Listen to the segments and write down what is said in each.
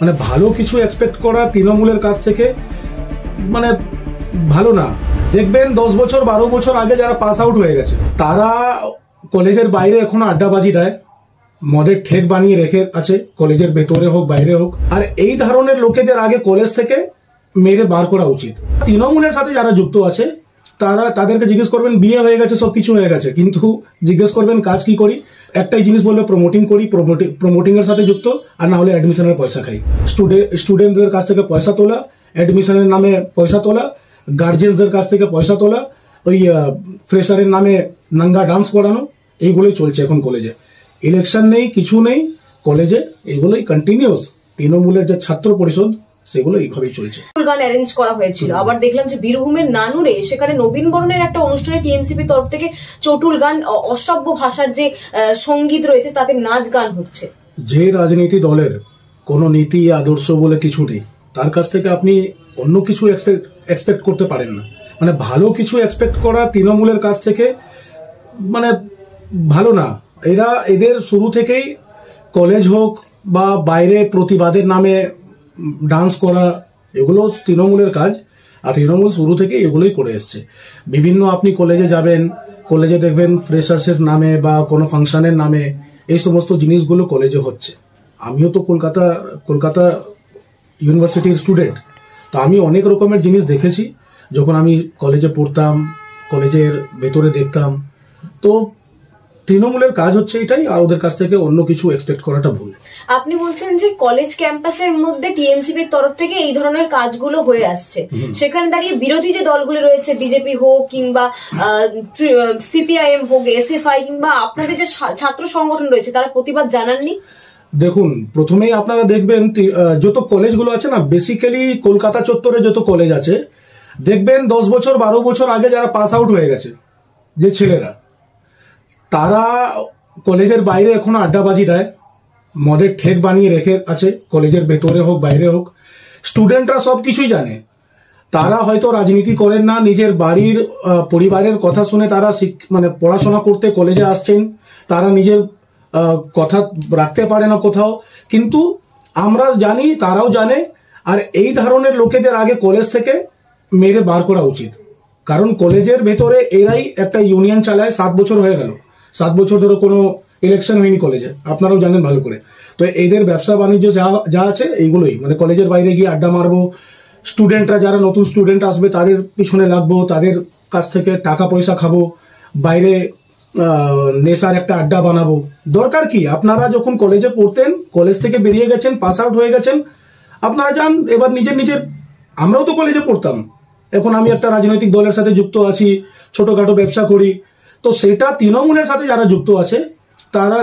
মানে ভালো কিছু এক্সপেক্ট করা তৃণমূলের কাছ থেকে মানে ভালো না। দেখবেন 10 বছর 12 বছর আগে যারা পাস আউট হয়ে গেছে তারা কলেজের বাইরে এখনো আড্ডাবাজি দেয়, মদের ঠেক বানিয়ে রেখে আছে, কলেজের ভেতরে হোক বাইরে হোক। আর এই ধরনের লোকেদের আগে কলেজ থেকে মেরে বার করা উচিত। তৃণমূলের সাথে যারা যুক্ত আছে তাদেরকে জিজ্ঞেস করবেন বিয়ে হয়ে গেছে, সব কিছু হয়ে গেছে, কিন্তু জিজ্ঞেস করবেন কাজ কি করি। একটাই জিনিস বলবে প্রমোটিং করি, প্রমোটিং এর সাথে যুক্ত, আর না হলে অ্যাডমিশনের পয়সা খাই। স্টুডেন্টদের কাছ থেকে পয়সা তোলা, অ্যাডমিশনের নামে পয়সা তোলা, গার্জিয়ানদের কাছ থেকে পয়সা তোলা, ওই ফ্রেশারের নামে নাঙ্গা ডান্স করানো, এইগুলোই চলছে এখন কলেজে। ইলেকশন নেই, কিছু নেই কলেজে, এগুলোই কন্টিনিউয়াস। তৃণমূলের যে ছাত্র পরিষদ সেগুলো এইভাবেই চলছে। গান অ্যারেঞ্জ করা হয়েছিল, আবার দেখলাম যে বীরভূমের নানুরে সেখানে নবীন বরণের একটা অনুষ্ঠানে টিএমসিপি তরফ থেকে চটুল গান, অসভ্য ভাষার যে সঙ্গীত রয়েছে তাতে নাচ গান হচ্ছে। যে রাজনীতি দলের কোনো নীতি আদর্শ বলে কিছু নেই, তার কাছ থেকে আপনি অন্য কিছু এক্সপেক্ট করতে পারেন না। মানে ভালো কিছু এক্সপেক্ট করা তৃণমূলের কাছ থেকে মানে ভালো না। এদের শুরু থেকেই কলেজ হোক বা বাইরে প্রতিবাদের নামে ডান্স করা, এগুলো তৃণমূলের কাজ। আর তৃণমূল শুরু থেকে এগুলোই করে এসছে। বিভিন্ন আপনি কলেজে যাবেন, কলেজে দেখবেন ফ্রেশার্সের নামে বা কোনো ফাংশনের নামে এই সমস্ত জিনিসগুলো কলেজে হচ্ছে। আমিও তো কলকাতা ইউনিভার্সিটির স্টুডেন্ট, তো আমি অনেক রকমের জিনিস দেখেছি যখন আমি কলেজে পড়তাম, কলেজের ভেতরে দেখতাম। তো তৃণমূলের কাজ হচ্ছে এটাই, আর ওদের কাছ থেকে অন্য কিছু এক্সপেক্ট করাটা ভুল। আপনি বলছেন যে কলেজ ক্যাম্পাসের মধ্যে টিএমসিপির তরফ থেকে এই ধরনের কাজগুলো হয়ে আসছে, সেখানে দাঁড়িয়ে বিরোধী যে দলগুলো রয়েছে, বিজেপি হোক কিংবা সিপিআইএম হোক, এসএফআই কিংবা আপনাদের যে ছাত্র সংগঠন রয়েছে, তারা প্রতিবাদ জানাননি? দেখুন, প্রথমেই আপনারা দেখবেন যত কলেজগুলো আছে না, বেসিক্যালি কলকাতা চত্বরে যত কলেজ আছে, দেখবেন 10 বছর 12 বছর আগে যারা পাস আউট হয়ে গেছে যে ছেলেরা, তারা কলেজের বাইরে এখনো আড্ডাবাজি দেয়, মদের ঠেক বানিয়ে রেখে আছে, কলেজের ভেতরে হোক বাইরে হোক। স্টুডেন্টরা সব কিছুই জানে, তারা হয়তো রাজনীতি করেন না, নিজের বাড়ির পরিবারের কথা শুনে তারা মানে পড়াশোনা করতে কলেজে আসছেন, তারা নিজের কথা রাখতে পারে না কোথাও, কিন্তু আমরা জানি, তারাও জানে। আর এই ধরনের লোকেদের আগে কলেজ থেকে মেরে বার করা উচিত। কারণ কলেজের ভেতরে এরাই একটা ইউনিয়ন চালায়, 7 বছর হয়ে গেল, 7 বছর ধরে কোনো ইলেকশন হয়নি কলেজে, আপনারাও জানেন ভালো করে। তো এদের ব্যবসা বাণিজ্য যা আছে এইগুলোই, মানে কলেজের বাইরে গিয়ে আড্ডা মারবো, স্টুডেন্টরা যারা নতুন স্টুডেন্ট আসবে তাদের পিছনে লাগবো, তাদের কাছ থেকে টাকা পয়সা খাবো, বাইরে নেশার একটা আড্ডা বানাবো। দরকার কি? আপনারা যখন কলেজে পড়তেন, কলেজ থেকে বেরিয়ে গেছেন, পাস আউট হয়ে গেছেন, আপনারা যান এবার নিজের। আমরাও তো কলেজে পড়তাম, এখন আমি একটা রাজনৈতিক দলের সাথে যুক্ত আছি, ছোটখাটো ব্যবসা করি। তো সেটা তৃণমূলের সাথে যারা যুক্ত আছে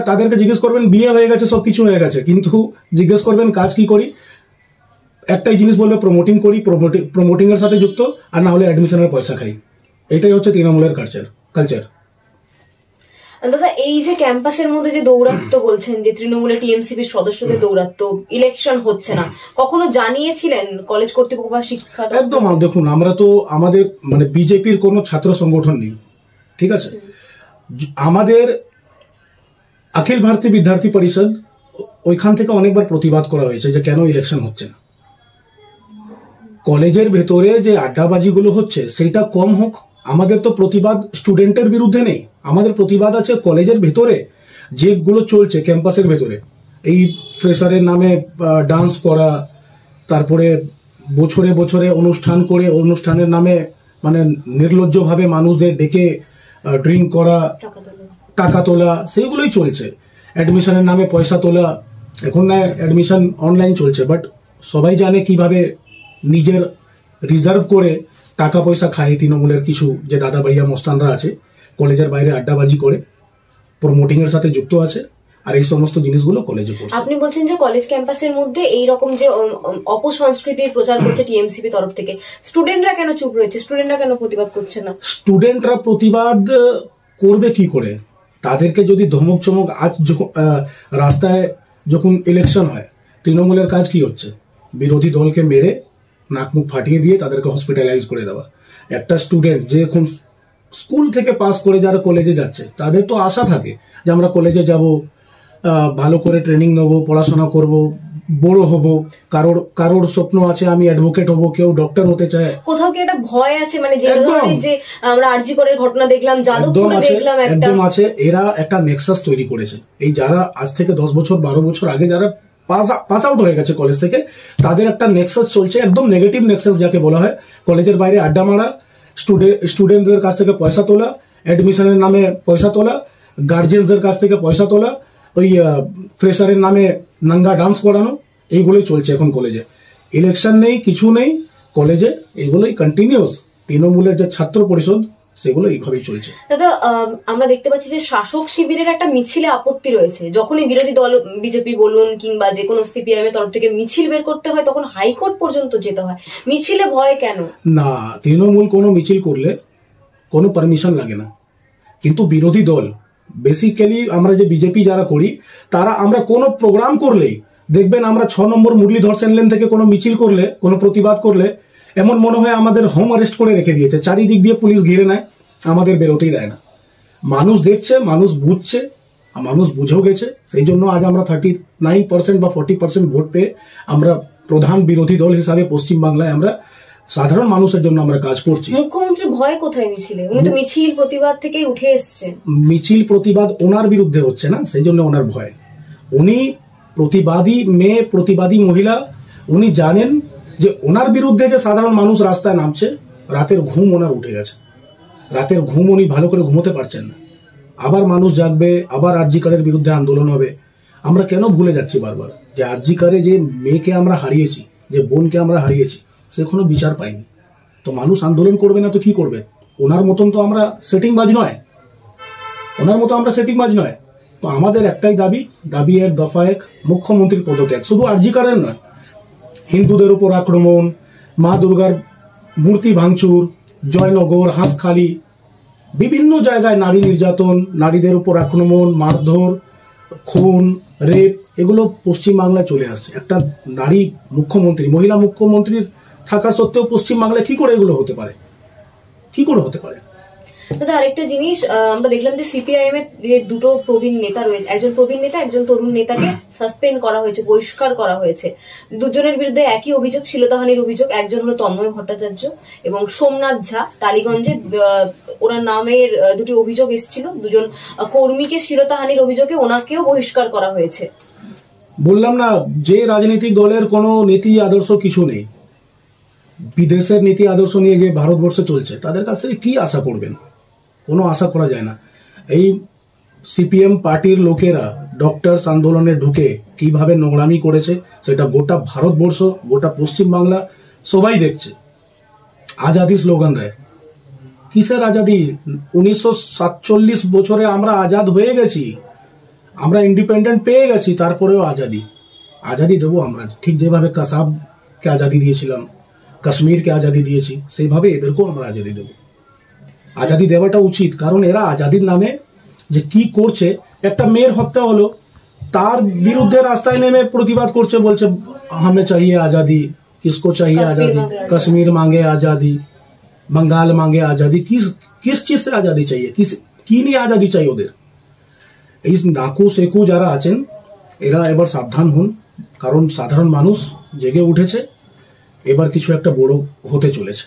তাদেরকে জিজ্ঞেস করবেন বিয়ে হয়ে গেছে, সব কিছু হয়ে গেছে, কিন্তু জিজ্ঞেস করবেন কাজ কি করি। একটাই জিনিস বলবে প্রমোটিং করি, প্রমোটিং এর সাথে যুক্ত, আর না হলে অ্যাডমিশনের পয়সা খাই। এটাই হচ্ছে তৃণমূলের কালচার। দাদা, এই যে ক্যাম্পাসের মধ্যে যে দৌরাত্ম্য বলছেন, যে তৃণমূলের টিএমসিপির সদস্যদের দৌরাত্ম্য, ইলেকশন হচ্ছে না, কখনো জানিয়েছিলেন কলেজ কর্তৃপক্ষ বা শিক্ষা? একদম। দেখুন, আমরা তো আমাদের মানে বিজেপির কোনো ছাত্র সংগঠন নেই, ঠিক আছে। আমাদের অখিল ভারতীয় বিদ্যার্থী পরিষদ, ওইখান থেকে অনেকবার প্রতিবাদ করা হয়েছে যে কেন ইলেকশন হচ্ছে না। কলেজের ভেতরে যে আড্ডাবাজিগুলো হচ্ছে সেটা কম হোক। আমাদের তো প্রতিবাদ স্টুডেন্টের বিরুদ্ধে নেই, আমাদের প্রতিবাদ আছে কলেজের ভেতরে যেগুলো চলছে ক্যাম্পাসের ভেতরে, এই ফ্রেশারের নামে ডান্স করা, তারপরে বছরে বছরে অনুষ্ঠান করে অনুষ্ঠানের নামে মানে নির্লজ্জভাবে মানুষদের ডেকে ড্রিঙ্ক করা, টাকা তোলা, সেইগুলোই চলছে। অ্যাডমিশনের নামে পয়সা তোলা, এখন না অ্যাডমিশন অনলাইন চলছে, বাট সবাই জানে কিভাবে নিজের রিজার্ভ করে টাকা পয়সা খায় তৃণমূলের কিছু যে দাদা ভাইয়া মস্তানরা আছে, কলেজের বাইরে আড্ডাবাজি করে প্রমোটিং এর সাথে যুক্ত আছে, আর এই সমস্ত জিনিসগুলো কলেজে করছে। আপনি বলছেন যে কলেজ ক্যাম্পাসের মধ্যে এই রকম যে অপসংস্কৃতির প্রচার করছে টিএমসিপি তরফ থেকে, স্টুডেন্টরা কেন চুপ রয়েছে? স্টুডেন্টরা কেন প্রতিবাদ করছে না? স্টুডেন্টরা প্রতিবাদ করবে কি করে? তাদেরকে যদি ধমক চমক, আজ রাস্তায় যখন ইলেকশন হয়, তৃণমূলের কাজ কি হচ্ছে? বিরোধী দলকে মেরে নাক মুখ ফাটিয়ে দিয়ে তাদেরকে হসপিটালাইজ করে দেওয়া। একটা স্টুডেন্ট যে এখন স্কুল থেকে পাস করে যারা কলেজে যাচ্ছে, তাদের তো আশা থাকে যে আমরা কলেজে যাব, ভালো করে ট্রেনিং নেবো, পড়াশোনা করব, বড় হব, কারোর স্বপ্ন আছে আমি অ্যাডভোকেট হব, কেউ ডক্টর হতে চায়। কোথাও কি একটা ভয় আছে, মানে যে ধরনের যে আমরা আরজি করের ঘটনা দেখলাম, যাদবপুরে দেখলাম, একদম আছে। এরা একটা নেক্সাস তৈরি করেছে। এই যারা আজ থেকে 10 বছর 12 বছর আগে যারা পাস আউট হয়ে গেছে কলেজ থেকে, তাদের একটা নেক্সাস চলছে, একদম নেগেটিভ নেক্সাস যাকে বলা হয়। কলেজের বাইরে আড্ডা মারা, স্টুডেন্টদের কাছ থেকে পয়সা তোলা, অ্যাডমিশনের নামে পয়সা তোলা, গার্জিয়ানদের কাছ থেকে পয়সা তোলা, ওই ফ্রেশারের নামে নাঙ্গা ডান্স করানো, এইগুলোই চলছে এখন কলেজে। ইলেকশন নেই, কিছু নেই কলেজে, এগুলোই কন্টিনিউস। তৃণমূলের যে ছাত্র পরিষদ সেগুলো এইভাবেই চলছে। দাদা, আমরা দেখতে পাচ্ছি যে শাসক শিবিরের একটা মিছিলে আপত্তি রয়েছে। যখনই বিরোধী দল বিজেপি বলুন কিংবা যে কোনো সিপিআইএম এর তরফ থেকে মিছিল বের করতে হয়, তখন হাইকোর্ট পর্যন্ত যেতে হয়। মিছিলে ভয় কেন? না, তৃণমূল কোনো মিছিল করলে কোনো পারমিশন লাগে না, কিন্তু বিরোধী দল বেসিক্যালি আমরা যে বিজেপি যারা করি, তারা আমরা কোনো প্রোগ্রাম করলেই দেখবেন আমরা 6 নম্বর মুরলীধর সেন লেন থেকে কোনো মিছিল করলে, কোনো প্রতিবাদ করলে এমন মনে হয় আমাদের হোম অ্যারেস্ট করে রেখে দিয়েছে, চারিদিক দিয়ে পুলিশ ঘিরে নেয়, আমাদের বেরোতেই দেয় না। মানুষ দেখছে, মানুষ বুঝছে, মানুষ বুঝেও গেছে। সেই জন্য আজ আমরা 39% বা 40% ভোট পেয়ে আমরা প্রধান বিরোধী দল হিসাবে পশ্চিমবাংলায় আমরা সাধারণ মানুষের জন্য আমরা কাজ করছি। মুখ্যমন্ত্রী ভয় কোথায় মিছিলে? উনি তো মিছিল প্রতিবাদ থেকেই উঠে এসেছেন। মিছিল প্রতিবাদ ওনার বিরুদ্ধে হচ্ছে না, সেই জন্য ওনার ভয়। উনি প্রতিবাদী মেয়ে, প্রতিবাদী মহিলা, উনি জানেন যে ওনার বিরুদ্ধে যে সাধারণ মানুষ রাস্তায় নামছে, রাতের ঘুম ওনার উঠে গেছে। রাতের ঘুম উনি ভালো করে ঘুমোতে পারছেন না। আবার মানুষ জাগবে, আবার আরজি কারের বিরুদ্ধে আন্দোলন হবে। আমরা কেন ভুলে যাচ্ছি বারবার যে আরজি কারে যে মেয়েকে আমরা হারিয়েছি, যে বোনকে আমরা হারিয়েছি, সে কোনো বিচার পাইনি। তো মানুষ আন্দোলন করবে না তো কি করবে? ওনার মতন তো আমরা সেটিংবাজ নয়, ওনার মতো আমরা সেটিংবাজ নয়। তো আমাদের একটাই দাবি এক, দফা এক, মুখ্যমন্ত্রীর পদত্যাগ। শুধু আরজি কারের নয়, হিন্দুদের উপর আক্রমণ, মা দুর্গার মূর্তি ভাঙচুর, জয়নগর, হাঁসখালি, বিভিন্ন জায়গায় নারী নির্যাতন, নারীদের উপর আক্রমণ, মারধর, খুন, রেপ, এগুলো পশ্চিমবাংলায় চলে আসছে। একটা নারী মুখ্যমন্ত্রী, মহিলা মুখ্যমন্ত্রীর থাকা সত্ত্বেও পশ্চিমবাংলায় কি করে এগুলো হতে পারে? কি করে হতে পারে? দাদা, আরেকটা জিনিস আমরা দেখলাম যে সিপিআইএম এর যে দুটো প্রবীণ নেতা রয়েছে, একজন প্রবীণ নেতা, একজন তরুণ নেতাকে সাসপেন্ড করা হয়েছে, বহিষ্কার করা হয়েছে। দুজনের বিরুদ্ধে একই অভিযোগ, শ্লীলতাহানির অভিযোগ। একজন হলো তন্ময় ভট্টাচার্য এবং সোমনাথ ঝা। টালিগঞ্জে ওনার নামের দুটি অভিযোগ এসেছিল, দুজন কর্মীকে শ্লীলতাহানির অভিযোগে ওনাকেও বহিষ্কার করা হয়েছে। বললাম না, যে রাজনৈতিক দলের কোনো নীতি আদর্শ কিছু নেই, বিদেশের নীতি আদর্শ নিয়ে যে ভারতবর্ষে চলছে, তাদের কাছ থেকে কি আশা করবেন? কোনো আশা করা যায় না। এই সিপিএম পার্টির লোকেরা ডক্টরস আন্দোলনে ঢুকে কিভাবে নোংরামি করেছে সেটা গোটা ভারতবর্ষ, গোটা পশ্চিমবাংলা সবাই দেখছে। আজাদি স্লোগান দেয়, কিসের আজাদি? 1947 বছরে আমরা আজাদ হয়ে গেছি, আমরা ইন্ডিপেন্ডেন্ট পেয়ে গেছি, তারপরেও আজাদি দেবো আমরা। ঠিক যেভাবে কাসাবকে আজাদি দিয়েছিলাম, কাশ্মীরকে আজাদি দিয়েছি, সেইভাবে এদেরকেও আমরা আজাদি দেবো। আজাদি দেওয়াটা উচিত, কারণ এরা আজাদির নামে যে কি করছে, একটা মেয়ের হত্যা হলো, তার বিরুদ্ধে রাস্তায় নেমে প্রতিবাদ করছে, বলছে हमें चाहिए आजादी, किसको चाहिए आजादी, कश्मीर मांगे आजादी, बंगाल मांगे आजादी। किस चीज से आजादी चाहिए, কি নিয়ে আজাদি চাই ওদের? এই নাকু সেকু যারা আছেন, এরা এবার সাবধান হন, কারণ সাধারণ মানুষ জেগে উঠেছে, এবার কিছু একটা বড় হতে চলেছে।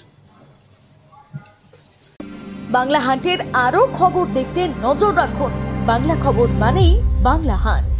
বাংলা হান্টের আরো খবর দেখতে নজর রাখুন। বাংলা খবর মানেই বাংলা হান্ট।